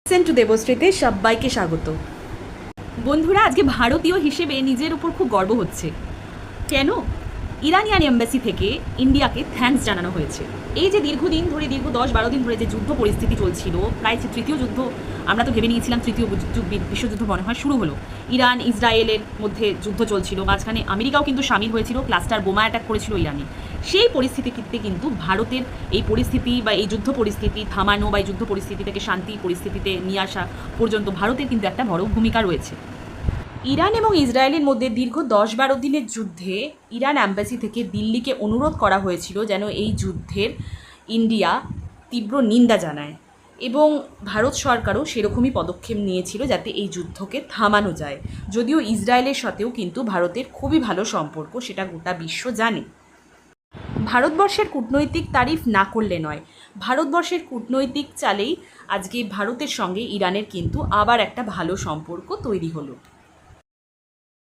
Two দেবশ্রীতে সবাইকে স্বাগত। বন্ধুরা, আজকে ভারতীয় হিসেবে নিজের উপর খুব গর্ব হচ্ছে। কেন? ইরানিয়ান এম্বাসি থেকে ইন্ডিয়াকে থ্যাঙ্কস জানানো হয়েছে। এই যে দীর্ঘ 10-12 দিন ধরে যে যুদ্ধ পরিস্থিতি চলছিল, প্রায় তৃতীয় যুদ্ধ, আমরা তো ভেবে নিয়েছিলাম তৃতীয় বিশ্বযুদ্ধ মনে হয় শুরু হলো। ইরান ইসরায়েলের মধ্যে যুদ্ধ চলছিল, মাঝখানে আমেরিকাও কিন্তু সামিল হয়েছিল, ক্লাস্টার বোমা অ্যাটাক করেছিল ইরানে। সেই পরিস্থিতিতে কিন্তু ভারতের এই পরিস্থিতি বা এই যুদ্ধ পরিস্থিতি থামানো বা এই যুদ্ধ পরিস্থিতি থেকে শান্তি পরিস্থিতিতে নিয়ে আসা পর্যন্ত ভারতের কিন্তু একটা বড় ভূমিকা রয়েছে। ইরান এবং ইসরায়েলের মধ্যে দীর্ঘ 10-12 দিনের যুদ্ধে ইরান অ্যাম্বাসি থেকে দিল্লিকে অনুরোধ করা হয়েছিল যেন এই যুদ্ধের ইন্ডিয়া তীব্র নিন্দা জানায়, এবং ভারত সরকারও সেরকমই পদক্ষেপ নিয়েছিল যাতে এই যুদ্ধকে থামানো যায়। যদিও ইসরায়েলের সাথেও কিন্তু ভারতের খুবই ভালো সম্পর্ক, সেটা গোটা বিশ্ব জানে। ভারতবর্ষের কূটনৈতিক তারিফ না করলে নয়, ভারতবর্ষের কূটনৈতিক চালেই আজকে ভারতের সঙ্গে ইরানের কিন্তু আবার একটা ভালো সম্পর্ক তৈরি হলো।